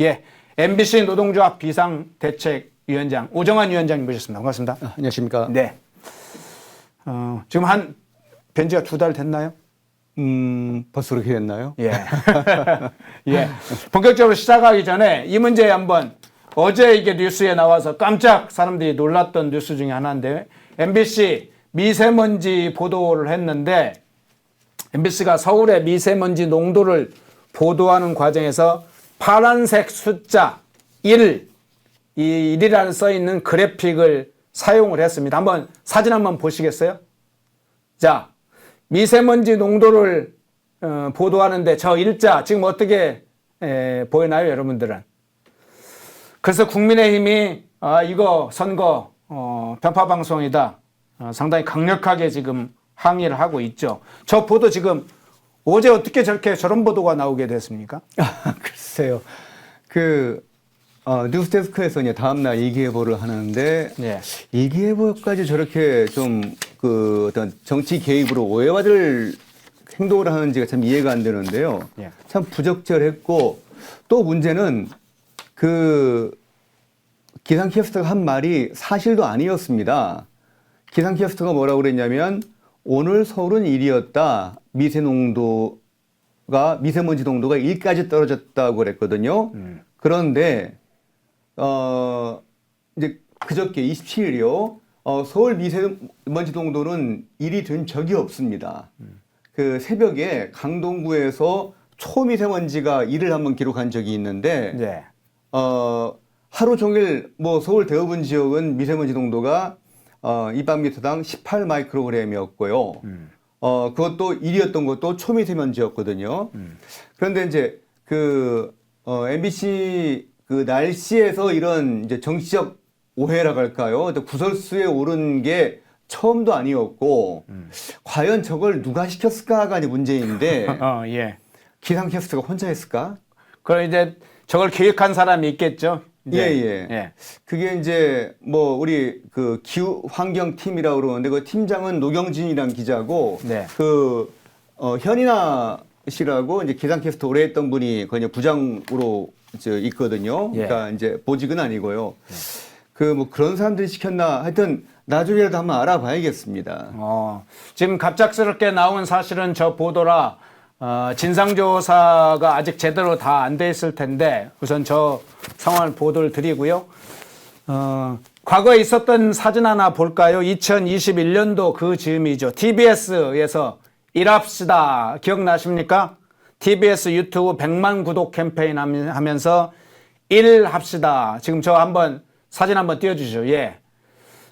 예, MBC 노동조합 비상대책위원장 오정환 위원장님 모셨습니다. 반갑습니다. 안녕하십니까. 네. 지금 한 뵌지가 2달 됐나요? 벌써 그렇게 됐나요? 예. 예. 본격적으로 시작하기 전에 이 문제 한번 어제 이게 뉴스에 나와서 깜짝 사람들이 놀랐던 뉴스 중에 하나인데 MBC 미세먼지 보도를 했는데 MBC가 서울의 미세먼지 농도를 보도하는 과정에서 파란색 숫자 1, 이 1이라는 써 있는 그래픽을 사용을 했습니다. 한번 사진 한번 보시겠어요? 자, 미세먼지 농도를 보도하는데 저 일자 지금 어떻게 보이나요, 여러분들은? 그래서 국민의힘이 이거 선거 편파 방송이다. 상당히 강력하게 지금 항의를 하고 있죠. 저 보도 지금 어제 어떻게 저런 보도가 나오게 됐습니까? 글쎄요. 뉴스데스크에서 이제 다음날 일기예보를 하는데, 예. 일기예보까지 저렇게 좀 어떤 정치 개입으로 오해받을 행동을 하는지가 참 이해가 안 되는데요. 예. 참 부적절했고, 또 문제는 기상캐스터가 한 말이 사실도 아니었습니다. 기상캐스터가 뭐라고 그랬냐면, 오늘 서울은 1이었다. 미세먼지 농도가 1까지 떨어졌다고 그랬거든요. 그런데, 이제 그저께 27일이요. 서울 미세먼지 농도는 1이 된 적이 없습니다. 그 새벽에 강동구에서 초미세먼지가 1을 한번 기록한 적이 있는데, 네. 하루 종일 서울 대부분 지역은 미세먼지 농도가 200m당 18 마이크로그램이었고요. 그것도 1이었던 것도 초미세먼지였거든요. 그런데 이제 MBC 날씨에서 이런 이제 정치적 오해라고 할까요? 구설수에 오른 게 처음도 아니었고, 과연 저걸 누가 시켰을까가 이제 문제인데, 예. 기상캐스터가 혼자 했을까? 그럼 이제 저걸 기획한 사람이 있겠죠? 이제. 예. 그게 이제 우리 기후 환경 팀이라고 그러는데 그 팀장은 노경진이란 기자고 네. 현인아 씨라고 이제 기상캐스터 오래 했던 분이 그냥 부장으로 있거든요. 예. 그러니까 이제 보직은 아니고요. 그런 사람들이 시켰나 하여튼 나중에라도 한번 알아봐야겠습니다. 지금 갑작스럽게 나온 사실은 저 보도라 진상조사가 아직 제대로 다 안 돼 있을 텐데 우선 저 상황을 보도를 드리고요. 과거에 있었던 사진 하나 볼까요? 2021년도 그 즈음이죠. TBS에서 일합시다. 기억나십니까? TBS 유튜브 100만 구독 캠페인 하면서 일합시다. 지금 저 사진 한번 띄워주시죠. 예.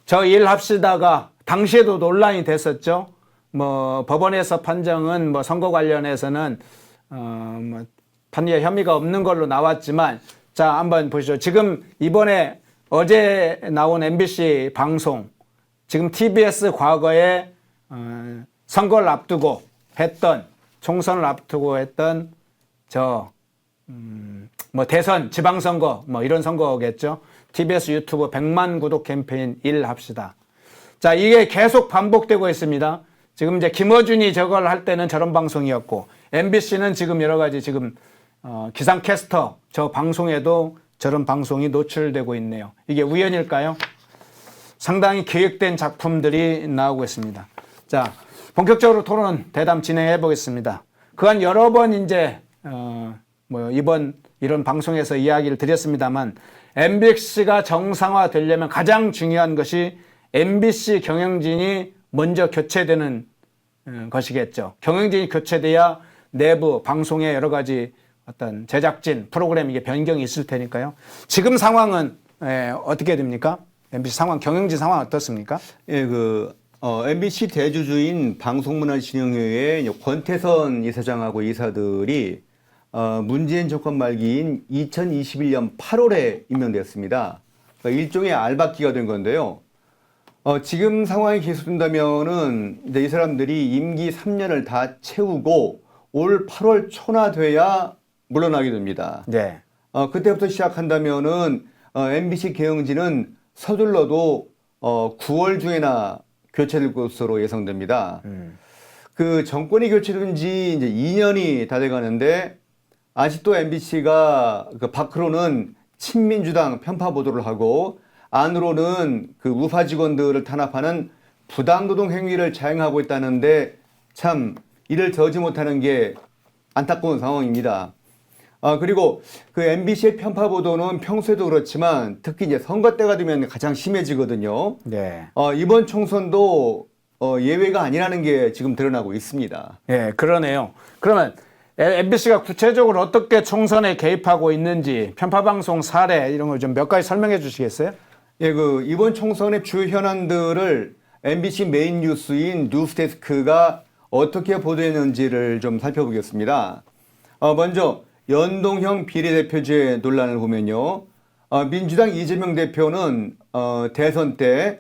저 일합시다가 당시에도 논란이 됐었죠. 법원에서 판정은 선거 관련해서는 판례 혐의가 없는 걸로 나왔지만 자, 한번 보시죠. 지금 이번에 어제 나온 MBC 방송 지금 TBS 과거에 선거를 앞두고 했던 총선을 앞두고 했던 대선 지방선거 이런 선거겠죠. TBS 유튜브 100만 구독 캠페인 일합시다. 자, 이게 계속 반복되고 있습니다. 지금 이제 김어준이 저걸 할 때는 저런 방송이었고 MBC는 지금 여러 가지 기상캐스터 저 방송에도 저런 방송이 노출되고 있네요. 이게 우연일까요? 상당히 계획된 작품들이 나오고 있습니다. 자, 본격적으로 토론 대담 진행해 보겠습니다. 그간 여러 번 이제 이번 이런 방송에서 이야기를 드렸습니다만 MBC가 정상화되려면 가장 중요한 것이 MBC 경영진이 먼저 교체되는 것이겠죠. 경영진이 교체돼야 내부 방송의 여러 가지 어떤 제작진 프로그램 이게 변경이 있을 테니까요. 지금 상황은 어떻게 됩니까? MBC 상황, 경영진 상황 어떻습니까? 예, MBC 대주주인 방송문화진흥회의 권태선 이사장하고 이사들이 문재인 정권 말기인 2021년 8월에 임명되었습니다. 그러니까 일종의 알박기가 된 건데요. 지금 상황이 계속된다면은 이제 이 사람들이 임기 3년을 다 채우고 올 8월 초나 돼야 물러나게 됩니다. 네. 그때부터 시작한다면은 MBC 경영진은 서둘러도 9월 중에나 교체될 것으로 예상됩니다. 그 정권이 교체된 지 이제 2년이 다 돼가는데 아직도 MBC가 그 밖으로는 친민주당 편파 보도를 하고 안으로는 그 우파 직원들을 탄압하는 부당노동 행위를 자행하고 있다는데 참 이를 저지 못하는 게 안타까운 상황입니다. 그리고 그 MBC의 편파 보도는 평소에도 그렇지만 특히 이제 선거 때가 되면 가장 심해지거든요. 네. 이번 총선도 예외가 아니라는 게 지금 드러나고 있습니다. 예, 그러네요. 그러면 MBC가 구체적으로 어떻게 총선에 개입하고 있는지 편파 방송 사례 이런 걸 좀 몇 가지 설명해 주시겠어요? 예, 그 이번 총선의 주요 현안들을 MBC 메인 뉴스인 뉴스데스크가 어떻게 보도했는지를 좀 살펴보겠습니다. 먼저 연동형 비례대표제 논란을 보면요. 민주당 이재명 대표는 대선 때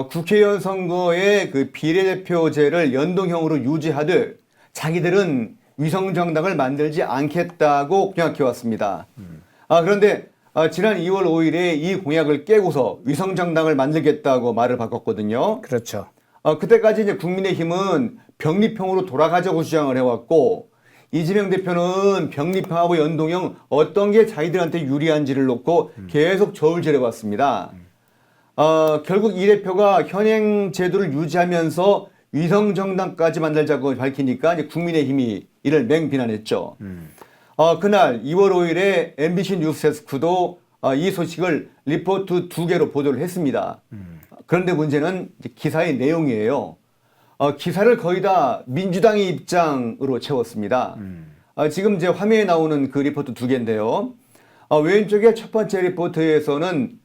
국회의원 선거의 그 비례대표제를 연동형으로 유지하듯 자기들은 위성정당을 만들지 않겠다고 공약해왔습니다. 그런데 지난 2월 5일에 이 공약을 깨고서 위성정당을 만들겠다고 말을 바꿨거든요. 그렇죠. 그때까지 이제 국민의힘은 병립형으로 돌아가자고 주장을 해왔고 이재명 대표는 병립형하고 연동형 어떤 게 자기들한테 유리한지를 놓고 계속 저울질해왔습니다. 결국 이 대표가 현행 제도를 유지하면서 위성정당까지 만들자고 밝히니까 이제 국민의힘이 이를 맹비난했죠. 그날 2월 5일에 MBC 뉴스데스크도 이 소식을 리포트 2개로 보도를 했습니다. 그런데 문제는 기사의 내용이에요. 기사를 거의 다 민주당의 입장으로 채웠습니다. 지금 이제 화면에 나오는 그 리포트 2개인데요. 왼쪽의 첫 번째 리포트에서는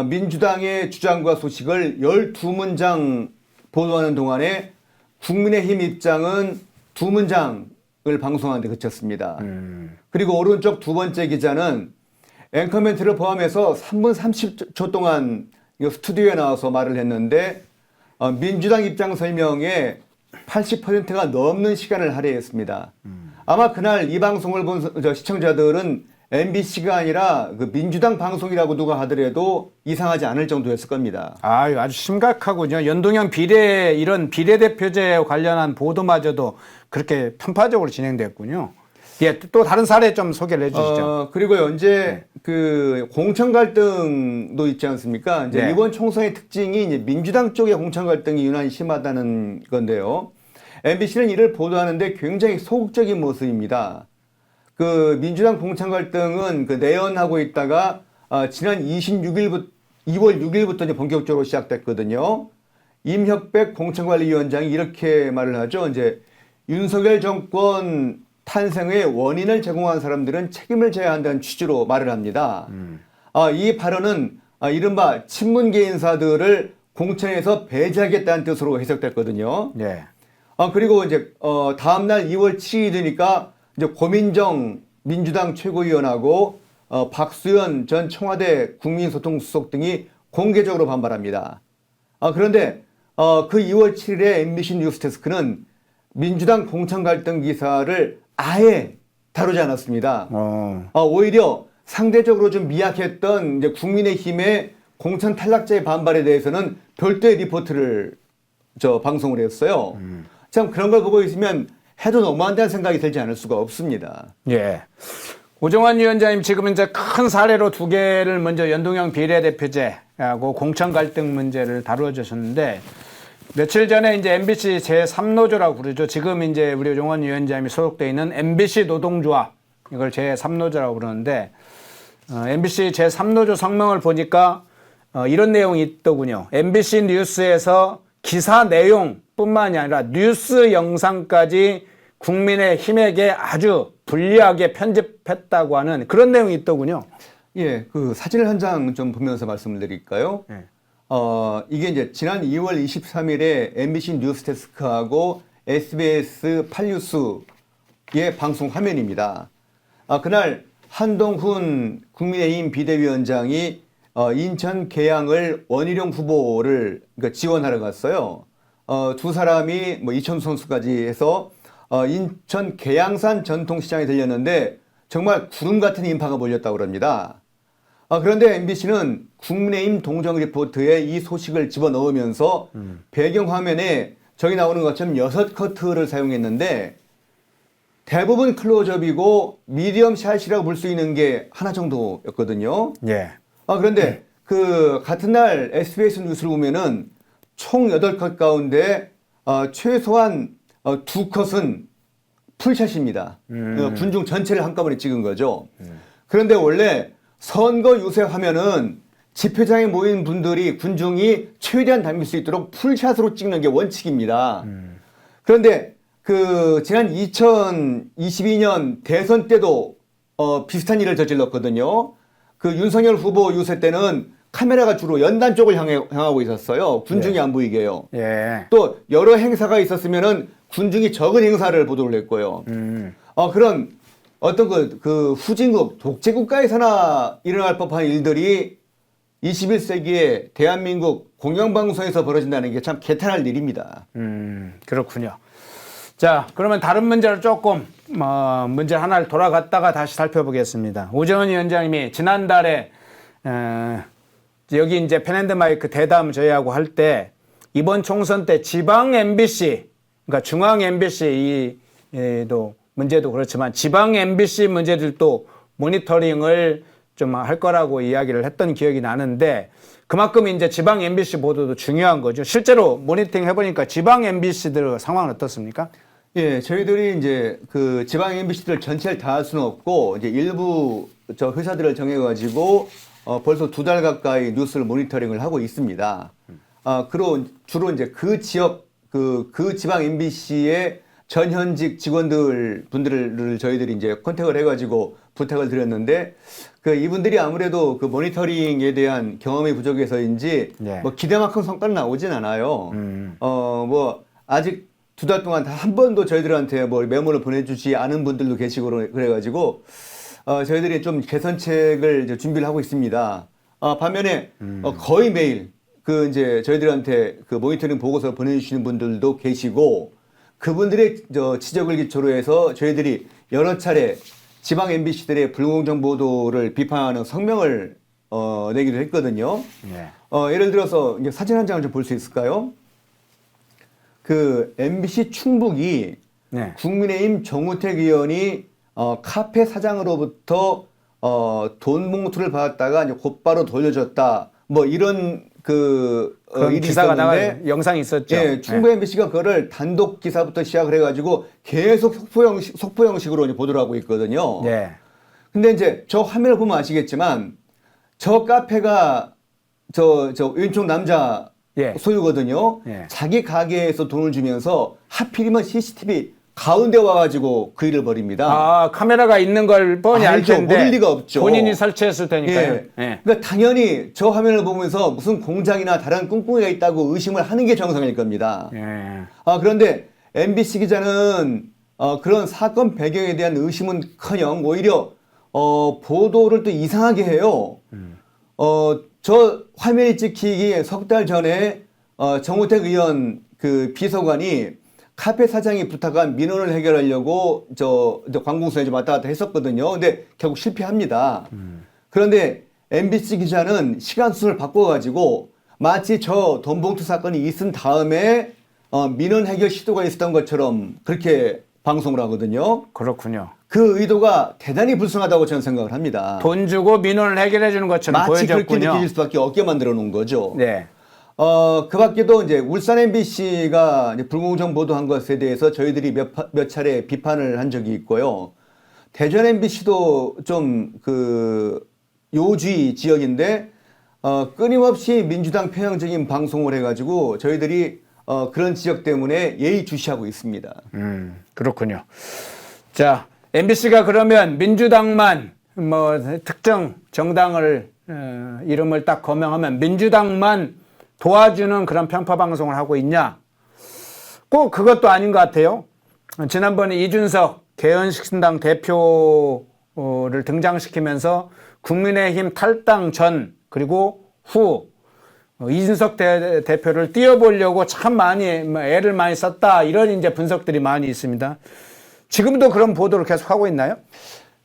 민주당의 주장과 소식을 12문장 보도하는 동안에 국민의힘 입장은 2문장을 방송하는 데 그쳤습니다. 그리고 오른쪽 두 번째 기자는 앵커멘트를 포함해서 3분 30초 동안 스튜디오에 나와서 말을 했는데 민주당 입장 설명에 80%가 넘는 시간을 할애했습니다. 아마 그날 이 방송을 본 시청자들은 MBC가 아니라 그 민주당 방송이라고 누가 하더라도 이상하지 않을 정도였을 겁니다. 아주 심각하군요. 연동형 비례 이런 비례대표제 관련한 보도마저도 그렇게 편파적으로 진행됐군요. 예, 또 다른 사례 좀 소개를 해주시죠. 그리고요, 이제 그 공천 갈등도 있지 않습니까? 이제 네. 이번 총선의 특징이 이제 민주당 쪽의 공천 갈등이 유난히 심하다는 건데요. MBC는 이를 보도하는데 굉장히 소극적인 모습입니다. 그 민주당 공천 갈등은 그 내연하고 있다가 지난 2월 6일부터 이제 본격적으로 시작됐거든요. 임혁백 공천관리위원장이 이렇게 말을 하죠. 이제 윤석열 정권 탄생의 원인을 제공한 사람들은 책임을 져야 한다는 취지로 말을 합니다. 이 발언은 이른바 친문계 인사들을 공천에서 배제하겠다는 뜻으로 해석됐거든요. 네. 그리고 이제 다음날 2월 7일이 되니까 이제 고민정 민주당 최고위원하고 박수현 전 청와대 국민소통수석 등이 공개적으로 반발합니다. 그런데 그 2월 7일에 MBC 뉴스데스크는 민주당 공천 갈등 기사를 아예 다루지 않았습니다. 오히려 상대적으로 좀 미약했던 이제 국민의힘의 공천 탈락자의 반발에 대해서는 별도의 리포트를 방송을 했어요. 참 그런 걸 보고 있으면 해도 너무한다는 생각이 들지 않을 수가 없습니다. 예. 오정환 위원장님 지금 이제 큰 사례로 2개를 먼저 연동형 비례대표제하고 공천 갈등 문제를 다루어 주셨는데 며칠 전에 이제 MBC 제3노조라고 부르죠. 지금 이제 우리 오정환 위원장님이 소속돼 있는 MBC 노동조합 이걸 제3노조라고 부르는데 MBC 제3노조 성명을 보니까 이런 내용이 있더군요. MBC 뉴스에서 기사 내용뿐만이 아니라 뉴스 영상까지 국민의힘에게 아주 불리하게 편집했다고 하는 그런 내용이 있더군요. 예, 그 사진을 한 장 좀 보면서 말씀을 드릴까요? 네. 이게 이제 지난 2월 23일에 MBC 뉴스데스크하고 SBS 8뉴스의 방송 화면입니다. 그날 한동훈 국민의힘 비대위원장이 인천 계양을 원희룡 후보를 그러니까 지원하러 갔어요. 두 사람이 뭐 이천수 선수까지 해서 인천 계양산 전통시장에 들렸는데 정말 구름 같은 인파가 몰렸다고 합니다. 그런데 MBC는 국민의힘 동정 리포트에 이 소식을 집어넣으면서 배경화면에 저기 나오는 것처럼 6커트를 사용했는데 대부분 클로즈업이고 미디엄 샷이라고 볼 수 있는 게 하나 정도였거든요. 예. 그런데 그 같은 날 SBS 뉴스를 보면은 총 8컷 가운데 최소한 2컷은 풀샷입니다. 군중 전체를 한꺼번에 찍은 거죠. 그런데 원래 선거 유세 화면은 집회장에 모인 분들이 군중이 최대한 담길 수 있도록 풀샷으로 찍는 게 원칙입니다. 그런데 그 지난 2022년 대선 때도 비슷한 일을 저질렀거든요. 그 윤석열 후보 유세 때는 카메라가 주로 연단 쪽을 향하고 있었어요. 군중이 안 보이게요. 예. 또 여러 행사가 있었으면은 군중이 적은 행사를 보도를 했고요. 그런 어떤 그 후진국, 독재국가에서나 일어날 법한 일들이 21세기에 대한민국 공영방송에서 벌어진다는 게 참 개탄할 일입니다. 그렇군요. 자, 그러면 다른 문제를 조금 문제 하나를 돌아갔다가 다시 살펴보겠습니다. 오재원 위원장님이 지난달에 여기 이제 펜앤드마이크 대담 저희하고 할 때 이번 총선 때 지방 MBC, 그러니까 중앙 MBC도 문제도 그렇지만 지방 MBC 문제들도 모니터링을 좀 할 거라고 이야기를 했던 기억이 나는데 그만큼 이제 지방 MBC 보도도 중요한 거죠. 실제로 모니터링 해보니까 지방 MBC들 상황은 어떻습니까? 예, 저희들이 이제 그 지방 MBC들 전체를 다 할 수는 없고 이제 일부 저 회사들을 정해가지고 벌써 2달 가까이 뉴스를 모니터링을 하고 있습니다. 주로 이제 그 지역 그 지방 MBC의 전현직 분들을 저희들이 이제 컨택을 해가지고 부탁을 드렸는데 그 이분들이 아무래도 그 모니터링에 대한 경험이 부족해서인지 네. 뭐 기대만큼 성과는 나오진 않아요. 뭐 아직 2달 동안 다 한 번도 저희들한테 뭐 메모를 보내주지 않은 분들도 계시고 그래가지고 저희들이 좀 개선책을 이제 준비를 하고 있습니다. 반면에 거의 매일 그 이제 저희들한테 그 모니터링 보고서 보내주시는 분들도 계시고 그분들의 지적을 기초로 해서 저희들이 여러 차례 지방 MBC들의 불공정 보도를 비판하는 성명을 내기도 했거든요. 예. 예를 들어서 이제 사진 한 장을 좀 볼 수 있을까요? 그 MBC 충북이 네. 국민의힘 정우택 의원이 카페 사장으로부터 돈 봉투를 받았다가 이제 곧바로 돌려줬다. 뭐 이런 그런 일이 기사가 있었는데 나간 영상이 있었죠. 예, 충북 MBC가 그거를 단독 기사부터 시작을 해가지고 계속 속보 형식으로 이제 보도를 하고 있거든요. 네. 근데 이제 저 화면을 보면 아시겠지만 저 카페가 저 왼쪽 남자 예. 소유거든요. 예. 자기 가게에서 돈을 주면서 하필이면 CCTV 가운데 와가지고 그 일을 벌입니다. 아, 카메라가 있는 걸 뻔히 알 알죠. 텐데 모를 리가 없죠. 본인이 설치했을 테니까요. 예. 예. 그러니까 당연히 저 화면을 보면서 무슨 공장이나 다른 꿍꿍이가 있다고 의심을 하는 게 정상일 겁니다. 예. 그런데 MBC 기자는 그런 사건 배경에 대한 의심은커녕 오히려 보도를 또 이상하게 해요. 저 화면이 찍히기 석 달 전에 정우택 의원 그 비서관이 카페 사장이 부탁한 민원을 해결하려고 저 관공서에 좀 왔다 갔다 했었거든요. 근데 결국 실패합니다. 그런데 MBC 기자는 시간 순을 바꿔가지고 마치 저 돈봉투 사건이 있은 다음에 민원 해결 시도가 있었던 것처럼 그렇게 방송을 하거든요. 그렇군요. 그 의도가 대단히 불순하다고 저는 생각을 합니다. 돈 주고 민원을 해결해 주는 것처럼 마치 그렇게 보여졌군요. 느낄 수밖에 없게 만들어 놓은 거죠. 네. 그 밖에도 이제 울산 MBC가 불공정 보도한 것에 대해서 저희들이 몇 차례 비판을 한 적이 있고요. 대전 MBC도 좀 그 요주의 지역인데 끊임없이 민주당 편향적인 방송을 해가지고 저희들이 그런 지역 때문에 예의주시하고 있습니다. 그렇군요. 자, MBC가 그러면 민주당만 뭐 특정 정당을 이름을 딱 거명하면 민주당만 도와주는 그런 편파 방송을 하고 있냐? 꼭 그것도 아닌 것 같아요. 지난번에 이준석 개헌신당 대표를 등장시키면서 국민의힘 탈당 전 그리고 후 이준석 대표를 띄워보려고 참 많이 애를 많이 썼다 이런 이제 분석들이 많이 있습니다. 지금도 그런 보도를 계속 하고 있나요?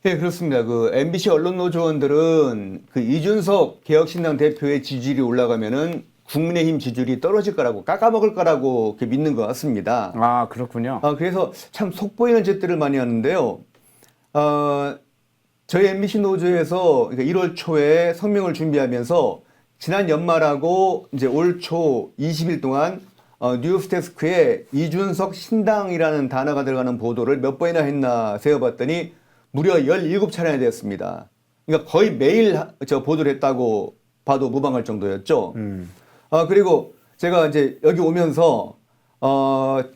네, 그렇습니다. 그 MBC 언론 노조원들은 그 이준석 개혁신당 대표의 지지율이 올라가면은 국민의힘 지지율이 떨어질 거라고 깎아먹을 거라고 믿는 것 같습니다. 아, 그렇군요. 그래서 참 속보이는 짓들을 많이 하는데요. 저희 MBC 노조에서 1월 초에 성명을 준비하면서 지난 연말하고 이제 올 초 20일 동안 뉴스데스크에 이준석 신당이라는 단어가 들어가는 보도를 몇 번이나 했나 세어봤더니 무려 17차례나 됐습니다. 그러니까 거의 매일 저 보도를 했다고 봐도 무방할 정도였죠. 그리고 제가 이제 여기 오면서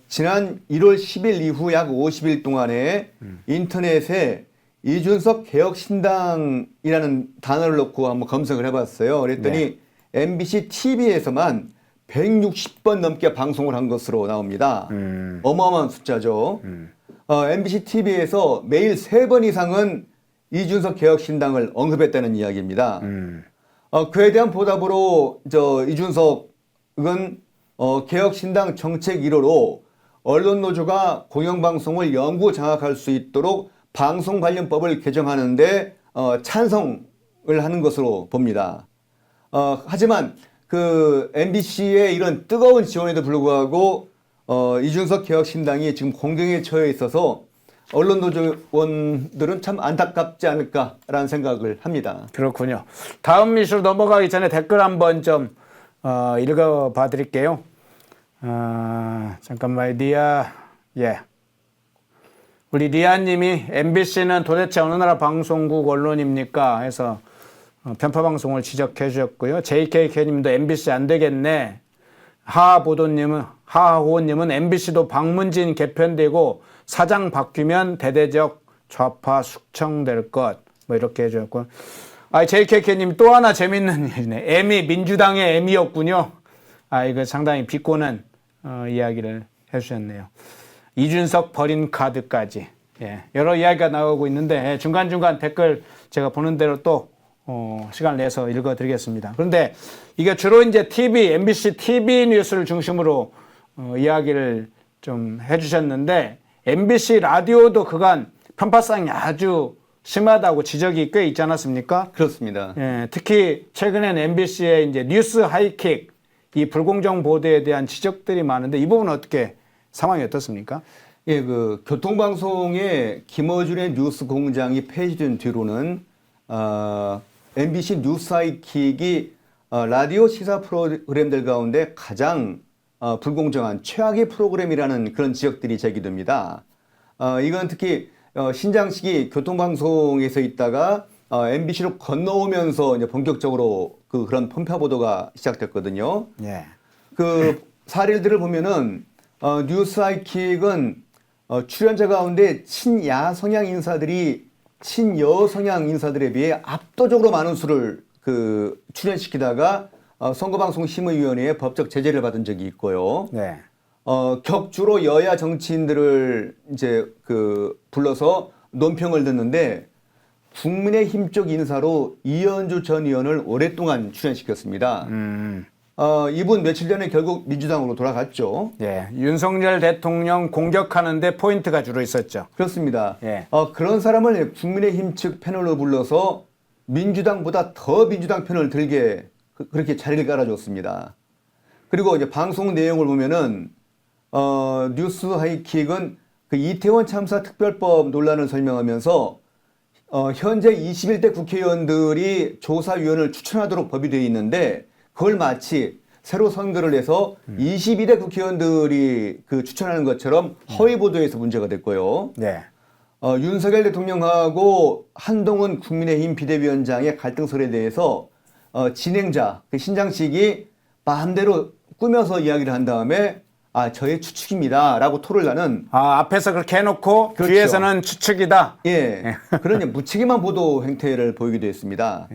지난 1월 10일 이후 약 50일 동안에 인터넷에 이준석 개혁신당이라는 단어를 넣고 한번 검색을 해봤어요. 그랬더니 MBC TV에서만 160번 넘게 방송을 한 것으로 나옵니다. 어마어마한 숫자죠. MBC TV에서 매일 3번 이상은 이준석 개혁신당을 언급했다는 이야기입니다. 그에 대한 보답으로 이준석은 개혁신당 정책 1호로 언론노조가 공영방송을 영구 장악할 수 있도록 방송관련법을 개정하는데 찬성을 하는 것으로 봅니다. 하지만 그 MBC의 이런 뜨거운 지원에도 불구하고 이준석 개혁신당이 지금 공경에 처해 있어서 언론노조원들은 참 안타깝지 않을까라는 생각을 합니다. 그렇군요. 다음 이슈로 넘어가기 전에 댓글 한번 좀 읽어봐 드릴게요. 잠깐만요. 우리 리아님이 MBC는 도대체 어느 나라 방송국 언론입니까? 해서 편파방송을 지적해 주셨고요. JKK님도 MBC 안 되겠네. 하하호님은 MBC도 박문진 개편되고 사장 바뀌면 대대적 좌파 숙청될 것. 뭐 이렇게 해주셨고. JKK님 또 하나 재밌는 일이네. M이 민주당의 M이었군요. 이거 상당히 비꼬는 이야기를 해주셨네요. 이준석 버린 카드까지. 여러 이야기가 나오고 있는데 중간중간 댓글 제가 보는 대로 또 시간을 내서 읽어드리겠습니다. 그런데 이게 주로 이제 MBC TV 뉴스를 중심으로 이야기를 좀 해주셨는데 MBC 라디오도 그간 편파성이 아주 심하다고 지적이 꽤 있지 않았습니까? 그렇습니다. 특히 최근엔 MBC의 이제 뉴스 하이킥 이 불공정 보도에 대한 지적들이 많은데 이 부분은 어떻게 상황이 어떻습니까? 그 교통방송의 김어준의 뉴스 공장이 폐지된 뒤로는 MBC 뉴스 하이킥이 라디오 시사 프로그램들 가운데 가장 불공정한 최악의 프로그램이라는 그런 지적들이 제기됩니다. 이건 특히 신장식이 교통방송에서 있다가 MBC로 건너오면서 이제 본격적으로 그런 편파 보도가 시작됐거든요. 그 사례들을 보면은 뉴스 하이킥은 출연자 가운데 친야 성향 인사들이 친여 성향 인사들에 비해 압도적으로 많은 수를 출연시키다가 선거방송심의위원회의 법적 제재를 받은 적이 있고요. 격주로 여야 정치인들을 이제 불러서 논평을 듣는데 국민의힘 쪽 인사로 이현주 전 의원을 오랫동안 출연시켰습니다. 이분 며칠 전에 결국 민주당으로 돌아갔죠. 윤석열 대통령 공격하는데 포인트가 주로 있었죠. 그렇습니다. 그런 사람을 국민의힘 측 패널로 불러서 민주당보다 더 민주당 편을 들게 그렇게 자리를 깔아줬습니다. 그리고 이제 방송 내용을 보면은 뉴스 하이킥은 그 이태원 참사 특별법 논란을 설명하면서 현재 21대 국회의원들이 조사위원을 추천하도록 법이 되어 있는데 그걸 마치 새로 선거를 해서 22대 국회의원들이 추천하는 것처럼 허위 보도에서 문제가 됐고요. 윤석열 대통령하고 한동훈 국민의힘 비대위원장의 갈등설에 대해서 진행자 신장식이 마음대로 꾸며서 이야기를 한 다음에 저의 추측입니다 라고 토를 나는 앞에서 그렇게 해놓고 그렇죠. 뒤에서는 추측이다. 그런 무책임한 보도 행태를 보이기도 했습니다.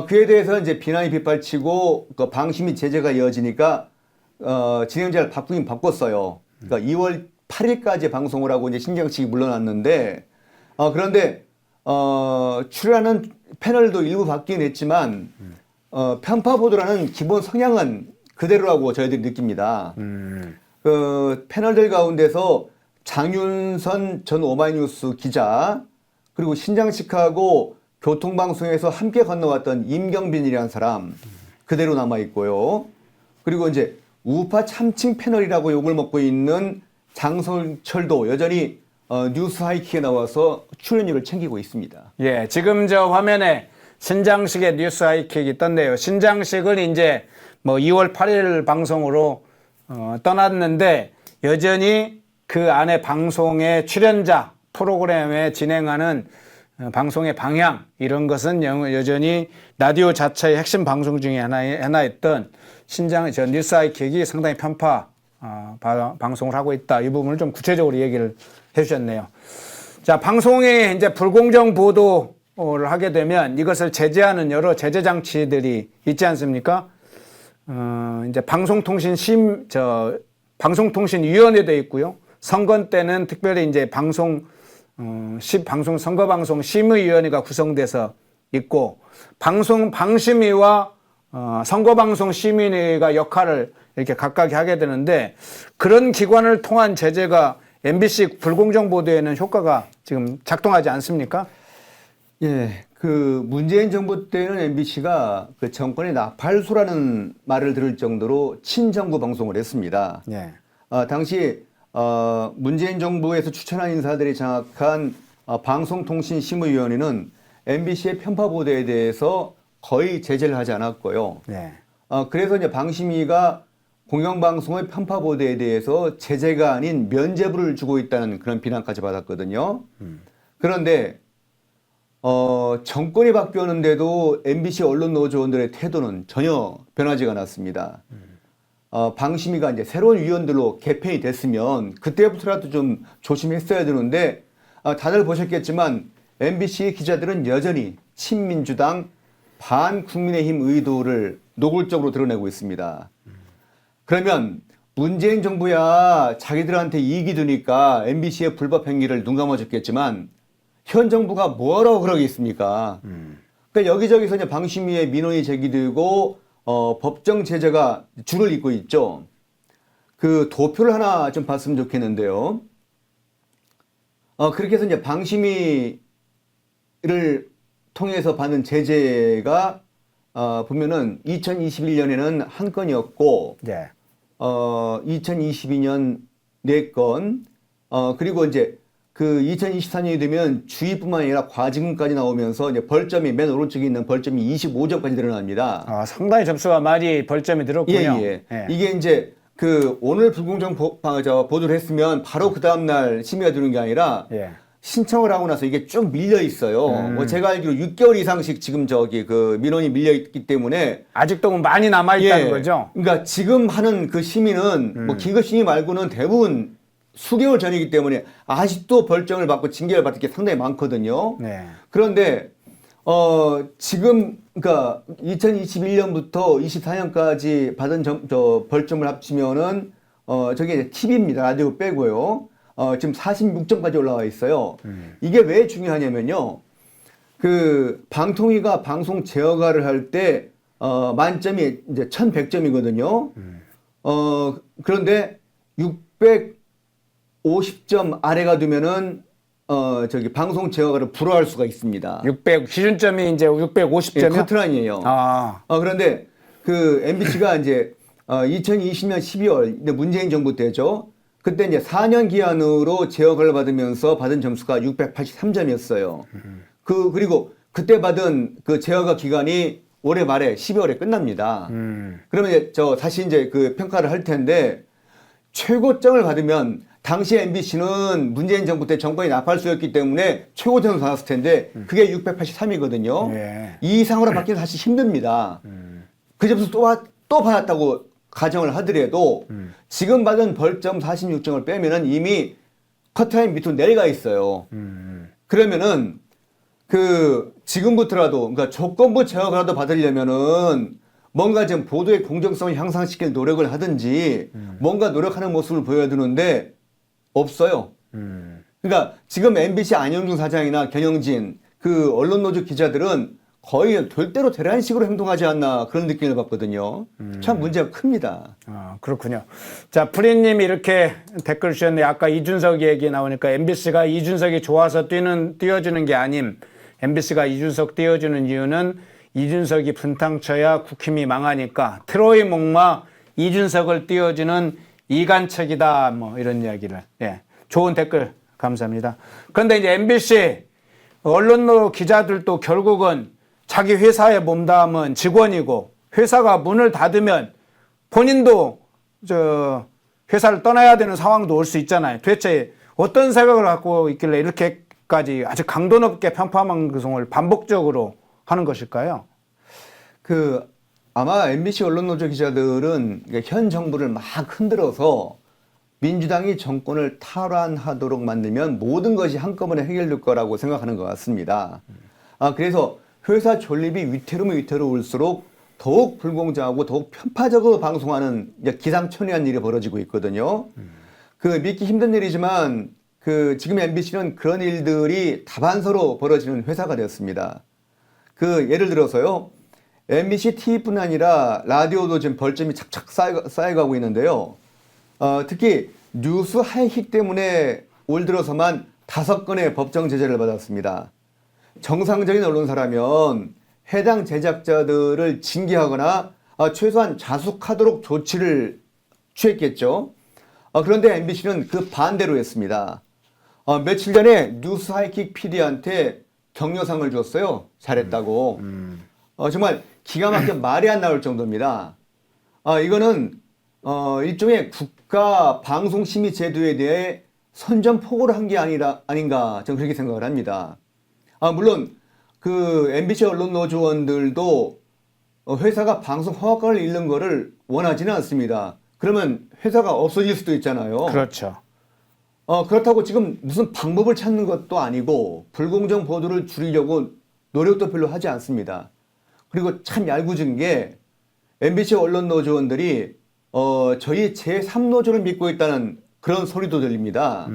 그에 대해서 이제 비난이 빗발치고 방심이 제재가 이어지니까 진행자를 바꾸긴 바꿨어요. 그러니까 2월 8일까지 방송을 하고 이제 신장식이 물러났는데 그런데 출연하는 패널도 일부 바뀌긴 했지만 편파 보도라는 기본 성향은 그대로라고 저희들이 느낍니다. 그 패널들 가운데서 장윤선 전 오마이뉴스 기자 그리고 신장식하고 교통방송에서 함께 건너왔던 임경빈이라는 사람 그대로 남아있고요. 그리고 이제 우파 참칭 패널이라고 욕을 먹고 있는 장성철도 여전히 뉴스 하이킥에 나와서 출연료를 챙기고 있습니다. 예, 지금 저 화면에 신장식의 뉴스 하이킥이 떴네요. 신장식은 이제 뭐 2월 8일 방송으로 떠났는데 여전히 그 안에 방송의 출연자 프로그램에 진행하는 방송의 방향 이런 것은 여전히 라디오 자체의 핵심 방송 중에 하나였던 신장 저 뉴스 하이킥이 상당히 편파 방송을 하고 있다. 이 부분을 좀 구체적으로 얘기를 해주셨네요. 자, 방송에 이제 불공정 보도를 하게 되면 이것을 제재하는 여러 제재 장치들이 있지 않습니까? 이제 방송통신위원회도 있고요. 선거 때는 특별히 이제 선거방송 심의위원회가 구성돼서 있고, 방심위와 선거방송 심의위가 역할을 이렇게 각각 하게 되는데, 그런 기관을 통한 제재가 MBC 불공정 보도에는 효과가 지금 작동하지 않습니까? 예, 그 문재인 정부 때는 MBC가 그 정권의 나팔수라는 말을 들을 정도로 친정부 방송을 했습니다. 예. 당시 문재인 정부에서 추천한 인사들이 장악한 방송통신심의위원회는 MBC의 편파 보도에 대해서 거의 제재를 하지 않았고요. 예. 그래서 이제 방심위가 공영방송의 편파 보도에 대해서 제재가 아닌 면죄부를 주고 있다는 그런 비난까지 받았거든요. 그런데 정권이 바뀌었는데도 MBC 언론노조원들의 태도는 전혀 변하지가 않았습니다. 방심위가 이제 새로운 위원들로 개편이 됐으면 그때부터라도 좀 조심했어야 되는데 다들 보셨겠지만 MBC 기자들은 여전히 친민주당 반국민의힘 의도를 노골적으로 드러내고 있습니다. 그러면 문재인 정부야 자기들한테 이익이 되니까 MBC의 불법 행위를 눈감아줬겠지만 현 정부가 뭐라고 그러겠습니까? 그러니까 여기저기서 이제 방심위에 민원이 제기되고 법정 제재가 줄을 잇고 있죠. 그 도표를 하나 좀 봤으면 좋겠는데요. 그렇게 해서 이제 방심위를 통해서 받는 제재가 보면은 2021년에는 한 건이었고, 예. 2022년 4건, 그리고 이제 그 2024년이 되면 주의뿐만 아니라 과징금까지 나오면서 이제 벌점이 맨 오른쪽에 있는 벌점이 25점까지 늘어납니다. 상당히 점수가 많이 벌점이 늘었군요. 예. 이게 이제 그 오늘 불공정 보도를 했으면 바로 그 다음날 심의가 되는 게 아니라 예. 신청을 하고 나서 이게 쭉 밀려 있어요. 뭐 제가 알기로 6개월 이상씩 지금 그 민원이 밀려 있기 때문에 아직도 많이 남아 있다는 거죠. 그러니까 지금 하는 그 심의는 뭐 기급 심의 말고는 대부분 수개월 전이기 때문에 아직도 벌점을 받고 징계를 받을 게 상당히 많거든요. 네. 그런데 지금 그러니까 2021년부터 24년까지 받은 벌점을 합치면은 저게 이제 TV입니다. 라디오 빼고요. 지금 46점까지 올라와 있어요. 이게 왜 중요하냐면요. 그 방통위가 방송 제어가를 할 때 만점이 이제 1100점이거든요. 그런데 650점 아래가 되면은 방송 제어가를 불허할 수가 있습니다. 기준점이 이제 650점이요? 예, 커트라인이에요. 그런데 그 MBC가 이제 2020년 12월 문재인 정부 때죠. 그때 이제 4년 기한으로 제어가를 받으면서 받은 점수가 683점이었어요. 그리고 그때 받은 그 제어가 기간이 올해 말에 12월에 끝납니다. 그러면 이제 다시 이제 그 평가를 할 텐데 최고점을 받으면 당시 MBC는 문재인 정부 때 정권이 나팔수였기 때문에 최고점을 받았을 텐데 그게 683이거든요. 예. 이 이상으로 받기는 사실 힘듭니다. 그 점수 또 받았다고 가정을 하더라도 지금 받은 벌점 46점을 빼면은 이미 커트라인 밑으로 내려가 있어요. 그러면은 그 지금부터라도 그러니까 조건부 제어가라도 받으려면은 뭔가 좀 보도의 공정성을 향상시킬 노력을 하든지 뭔가 노력하는 모습을 보여야 되는데 없어요. 그러니까 지금 MBC 안영중 사장이나 gen영진 그 언론노조 기자들은 거의 될 대로 되라는 식으로 행동하지 않나 그런 느낌을 받거든요. 참 문제가 큽니다. 그렇군요. 자, 프리님이 이렇게 댓글 주셨는데 아까 이준석 얘기 나오니까 MBC가 이준석이 좋아서 띄워주는 게 아님 MBC가 이준석 띄워주는 이유는 이준석이 분탕 쳐야 국힘이 망하니까 트로이 목마 이준석을 띄워주는 이간책이다. 뭐 이런 이야기를. 예. 좋은 댓글 감사합니다. 그런데 이제 MBC 언론노 기자들도 결국은 자기 회사에 몸담은 직원이고 회사가 문을 닫으면 본인도 회사를 떠나야 되는 상황도 올 수 있잖아요. 도대체 어떤 생각을 갖고 있길래 이렇게까지 아주 강도 높게 편파 방송을 반복적으로 하는 것일까요? 아마 MBC 언론노조 기자들은 현 정부를 막 흔들어서 민주당이 정권을 탈환하도록 만들면 모든 것이 한꺼번에 해결될 거라고 생각하는 것 같습니다. 그래서 회사 존립이 위태로울수록 더욱 불공정하고 더욱 편파적으로 방송하는 기상천외한 일이 벌어지고 있거든요. 믿기 힘든 일이지만 지금 MBC는 그런 일들이 다반사로 벌어지는 회사가 되었습니다. 예를 들어서요. MBC TV뿐 아니라 라디오도 지금 벌점이 착착 쌓여가고 있는데요. 특히 뉴스 하이킥 때문에 올 들어서만 5건의 법정 제재를 받았습니다. 정상적인 언론사라면 해당 제작자들을 징계하거나 최소한 자숙하도록 조치를 취했겠죠. 그런데 MBC는 그 반대로 했습니다. 며칠 전에 뉴스 하이킥 PD한테 격려상을 줬어요. 잘했다고. 정말 기가 막혀 말이 안 나올 정도입니다. 이거는 일종의 국가 방송심의 제도에 대해 선전포고를 한 게 아닌가 저는 그렇게 생각을 합니다. 물론 MBC 언론노조원들도 회사가 방송 허가를 잃는 거를 원하지는 않습니다. 그러면 회사가 없어질 수도 있잖아요. 그렇죠. 그렇다고 지금 무슨 방법을 찾는 것도 아니고 불공정 보도를 줄이려고 노력도 별로 하지 않습니다. 그리고 참 얄궂은 게 MBC 언론노조원들이 저희 제3노조를 믿고 있다는 그런 소리도 들립니다.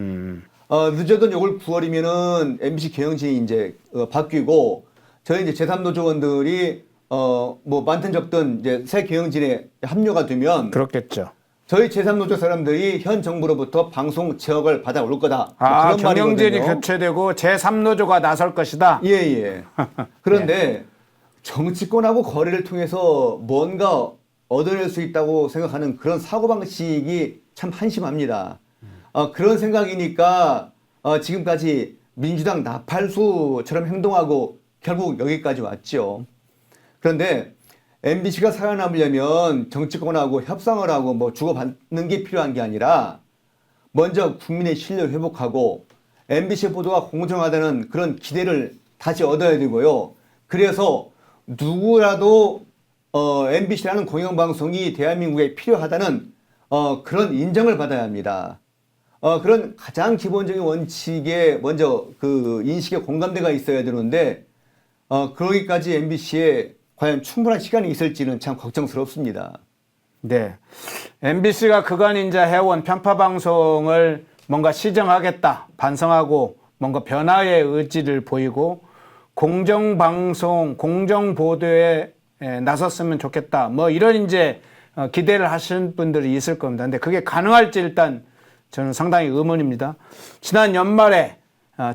늦어도 올 9월이면은 MBC 경영진이 이제 바뀌고 저희 이제 제3노조원들이 많든 적든 이제 새 경영진에 합류가 되면 그렇겠죠. 저희 제3노조 사람들이 현 정부로부터 방송 지역을 받아올 거다. 그런 경영진이 말이거든요. 교체되고 제3노조가 나설 것이다. 예. 그런데 정치권하고 거래를 통해서 뭔가 얻어낼 수 있다고 생각하는 그런 사고방식이 참 한심합니다. 그런 생각이니까 지금까지 민주당 나팔수처럼 행동하고 결국 여기까지 왔죠. 그런데 MBC가 살아남으려면 정치권하고 협상을 하고 주고받는 게 필요한 게 아니라 먼저 국민의 신뢰를 회복하고 MBC 보도가 공정하다는 그런 기대를 다시 얻어야 되고요. 그래서 누구라도 MBC라는 공영방송이 대한민국에 필요하다는 그런 인정을 받아야 합니다. 그런 가장 기본적인 원칙에 먼저 인식에 공감대가 있어야 되는데 그러기까지 MBC에 과연 충분한 시간이 있을지는 참 걱정스럽습니다. 네. MBC가 그간 이제 해온 편파 방송을 뭔가 시정하겠다, 반성하고 뭔가 변화의 의지를 보이고 공정방송, 공정보도에 나섰으면 좋겠다. 이런 이제 기대를 하시는 분들이 있을 겁니다. 근데 그게 가능할지 일단 저는 상당히 의문입니다. 지난 연말에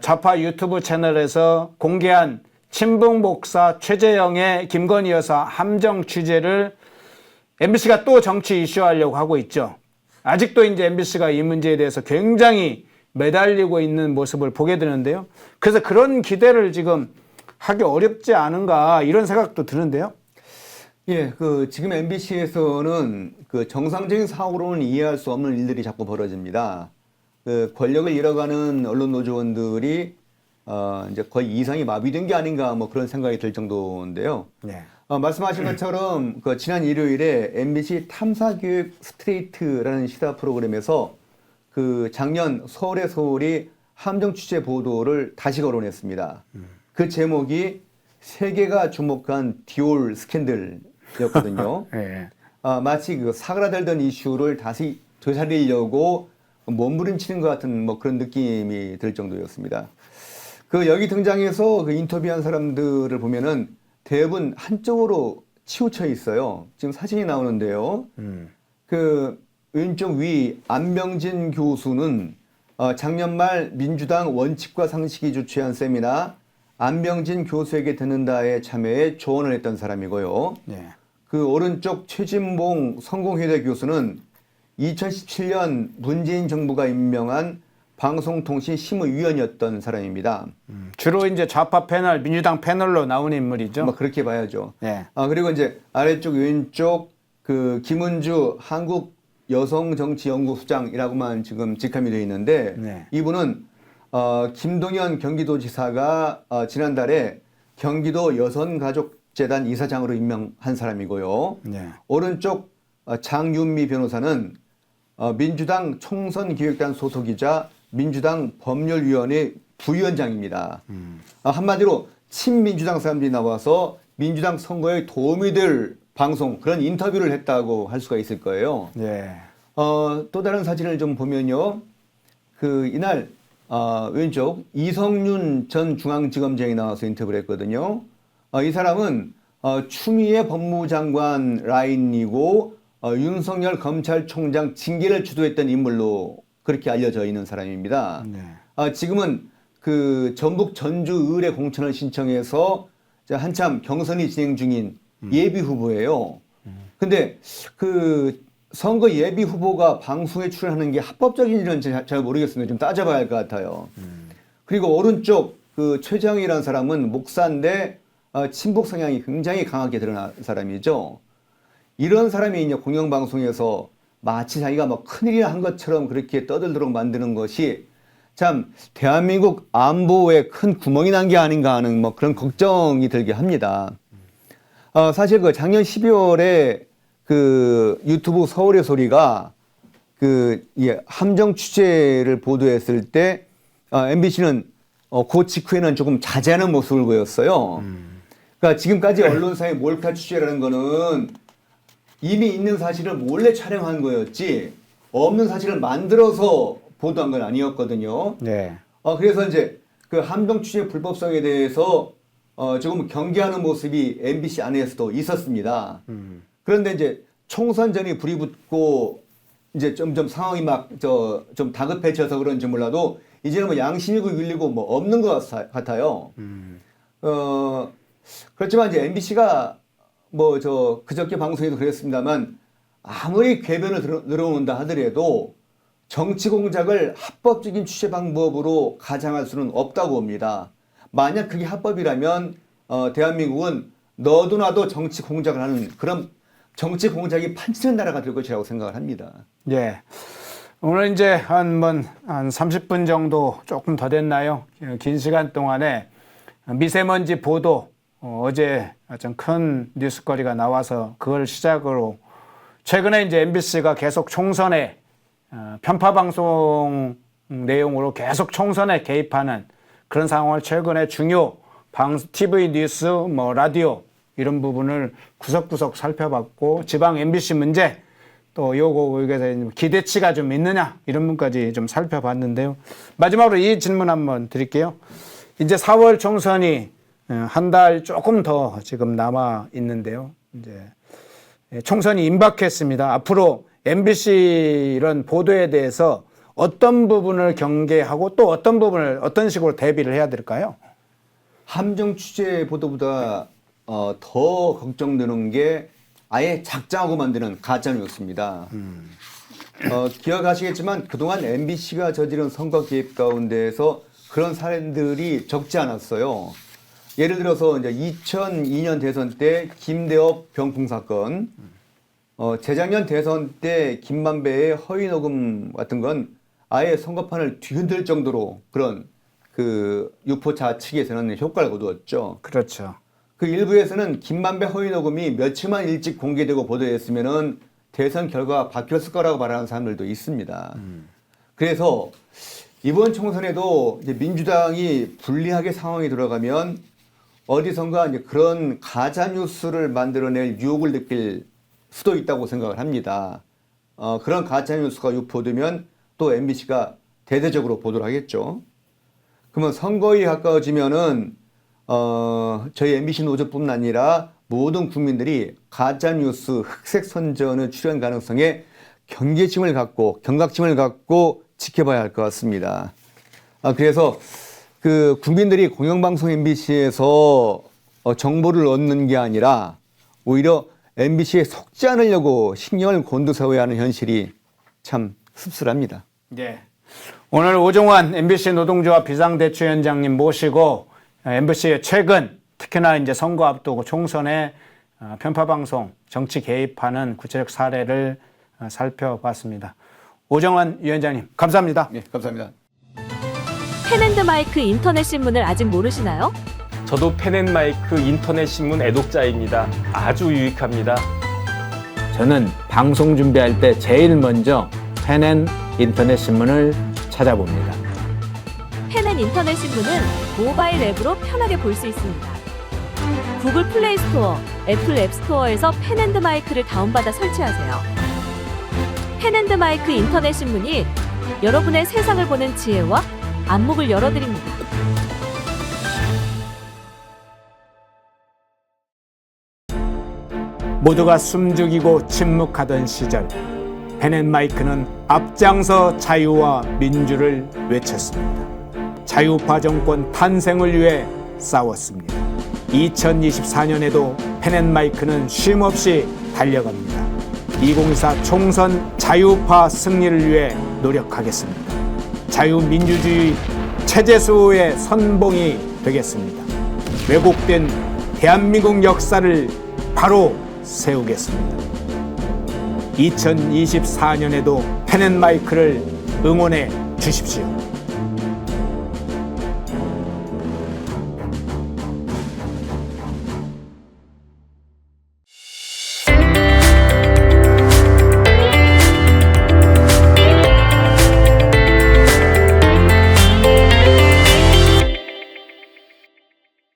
좌파 유튜브 채널에서 공개한 친북 목사 최재형의 김건희 여사 함정 취재를 MBC가 또 정치 이슈하려고 하고 있죠. 아직도 이제 MBC가 이 문제에 대해서 굉장히 매달리고 있는 모습을 보게 되는데요. 그래서 그런 기대를 지금 하기 어렵지 않은가 이런 생각도 드는데요. 예, 지금 MBC에서는 정상적인 사고로는 이해할 수 없는 일들이 자꾸 벌어집니다. 권력을 잃어가는 언론 노조원들이 이제 거의 이상이 마비된 게 아닌가 그런 생각이 들 정도인데요. 네. 말씀하신 것처럼 지난 일요일에 MBC 탐사교육 스트레이트라는 시사 프로그램에서 작년 서울의 서울이 함정 취재 보도를 다시 거론했습니다. 그 제목이 세계가 주목한 디올 스캔들이었거든요. 네. 마치 사그라들던 이슈를 다시 되살리려고 몸부림치는 것 같은 그런 느낌이 들 정도였습니다. 여기 등장해서 인터뷰한 사람들을 보면은 대부분 한쪽으로 치우쳐 있어요. 지금 사진이 나오는데요. 왼쪽 위 안병진 교수는 작년 말 민주당 원칙과 상식이 주최한 세미나 안병진 교수에게 듣는다에 참여해 조언을 했던 사람이고요. 네. 그 오른쪽 최진봉 성공회대 교수는 2017년 문재인 정부가 임명한 방송통신심의위원이었던 사람입니다. 주로 이제 좌파 패널, 민주당 패널로 나온 인물이죠. 뭐 그렇게 봐야죠. 네. 그리고 이제 아래쪽 왼쪽 그 김은주 한국 여성정치연구소장이라고만 지금 직함이 되어 있는데 네. 이분은 김동연 경기도지사가 지난달에 경기도 여성가족재단 이사장으로 임명한 사람이고요. 네. 오른쪽 장윤미 변호사는 민주당 총선기획단 소속이자 민주당 법률위원회 부위원장입니다. 한마디로 친민주당 사람들이 나와서 민주당 선거에 도움이 될 방송 그런 인터뷰를 했다고 할 수가 있을 거예요. 네. 또 다른 사진을 좀 보면요. 그 이날 왼쪽 이성윤 전 중앙지검장이 나와서 인터뷰를 했거든요. 이 사람은 추미애 법무장관 라인이고 윤석열 검찰총장 징계를 주도했던 인물로 그렇게 알려져 있는 사람입니다. 네. 지금은 그 전북 전주 의뢰 공천을 신청해서 한참 경선이 진행 중인 예비 후보예요. 근데 그 선거 예비 후보가 방송에 출연하는 게 합법적인지는 잘 모르겠습니다. 좀 따져봐야 할 것 같아요. 그리고 오른쪽 그 최정희라는 사람은 목사인데 친북 성향이 굉장히 강하게 드러난 사람이죠. 이런 사람이 이제 공영방송에서 마치 자기가 뭐 큰일이나 한 것처럼 그렇게 떠들도록 만드는 것이 참 대한민국 안보에 큰 구멍이 난 게 아닌가 하는 뭐 그런 걱정이 들게 합니다. 사실 그 작년 12월에 그 유튜브 서울의 소리가 그 함정 취재를 보도했을 때 MBC는 그 직후에는 조금 자제하는 모습을 보였어요. 그러니까 지금까지 언론사의 몰카 취재라는 거는 이미 있는 사실을 몰래 촬영한 거였지 없는 사실을 만들어서 보도한 건 아니었거든요. 네. 그래서 이제 그 함정 취재 불법성에 대해서 조금 경계하는 모습이 MBC 안에서도 있었습니다. 그런데 이제 총선 전이 불이 붙고 이제 점점 상황이 막 좀 다급해져서 그런지 몰라도 이제는 뭐 양심이고 윤리고 뭐 없는 것 같아요. 그렇지만 이제 MBC가 뭐 그저께 방송에도 그랬습니다만 아무리 궤변을 늘어놓는다 하더라도 정치 공작을 합법적인 취재 방법으로 가장할 수는 없다고 봅니다. 만약 그게 합법이라면 대한민국은 너도 나도 정치 공작을 하는 그런 정치 공작이 판치는 나라가 될 것이라고 생각을 합니다. 예. 오늘 이제 한 30분 정도 조금 더 됐나요? 긴 시간 동안에 미세먼지 보도 어제 좀 큰 뉴스거리가 나와서 그걸 시작으로 최근에 이제 MBC가 계속 총선에 편파 방송 내용으로 계속 총선에 개입하는 그런 상황을 최근에 중요 TV 뉴스 뭐 라디오 이런 부분을 구석구석 살펴봤고 지방 MBC 문제 또 요거에서 기대치가 좀 있느냐 이런 부분까지 좀 살펴봤는데요. 마지막으로 이 질문 한번 드릴게요. 이제 4월 총선이 한 달 조금 더 지금 남아 있는데요. 이제 총선이 임박했습니다. 앞으로 MBC 이런 보도에 대해서 어떤 부분을 경계하고 또 어떤 부분을 어떤 식으로 대비를 해야 될까요? 함정 취재 보도보다 더 걱정되는 게 아예 작정하고 만드는 가짜 뉴스입니다. 기억하시겠지만 그동안 MBC가 저지른 선거 개입 가운데에서 그런 사례들이 적지 않았어요. 예를 들어서 이제 2002년 대선 때 김대업 병풍 사건, 재작년 대선 때 김만배의 허위 녹음 같은 건 아예 선거판을 뒤흔들 정도로 그런 그 유포차 측에서는 효과를 거두었죠. 그렇죠. 그 일부에서는 김만배 허위 녹음이 며칠만 일찍 공개되고 보도했으면은 대선 결과가 바뀌었을 거라고 말하는 사람들도 있습니다. 그래서 이번 총선에도 이제 민주당이 불리하게 상황이 돌아가면 어디선가 이제 그런 가짜 뉴스를 만들어낼 유혹을 느낄 수도 있다고 생각을 합니다. 그런 가짜 뉴스가 유포되면 또 MBC가 대대적으로 보도를 하겠죠. 그러면 선거에 가까워지면은 저희 MBC 노조뿐 아니라 모든 국민들이 가짜 뉴스 흑색 선전의 출현 가능성에 경계심을 갖고 경각심을 갖고 지켜봐야 할 것 같습니다. 그래서 그 국민들이 공영방송 MBC에서 정보를 얻는 게 아니라 오히려 MBC에 속지 않으려고 신경을 곤두세워야 하는 현실이 참 씁쓸합니다. 네. 오늘 오종환 MBC 노동조합 비상대책위원장님 모시고 MBC의 최근 특히나 이제 선거 앞두고 총선에 편파방송, 정치 개입하는 구체적 사례를 살펴봤습니다. 오종환 위원장님, 감사합니다. 네, 감사합니다. 펜앤드마이크 인터넷 신문을 아직 모르시나요? 저도 펜앤마이크 인터넷 신문 애독자입니다. 아주 유익합니다. 저는 방송 준비할 때 제일 먼저 펜앤 인터넷 신문을 찾아봅니다. 펜앤 인터넷 신문은 모바일 앱으로 편하게 볼 수 있습니다. 구글 플레이 스토어, 애플 앱 스토어에서 펜앤드마이크를 다운받아 설치하세요. 펜앤드마이크 인터넷 신문이 여러분의 세상을 보는 지혜와 안목을 열어드립니다. 모두가 숨죽이고 침묵하던 시절, 펜앤마이크는 앞장서 자유와 민주를 외쳤습니다. 자유파 정권 탄생을 위해 싸웠습니다. 2024년에도 펜앤마이크는 쉼없이 달려갑니다. 2024 총선 자유파 승리를 위해 노력하겠습니다. 자유민주주의 체제수호의 선봉이 되겠습니다. 왜곡된 대한민국 역사를 바로 세우겠습니다. 2024년에도 펜앤마이크를 응원해 주십시오.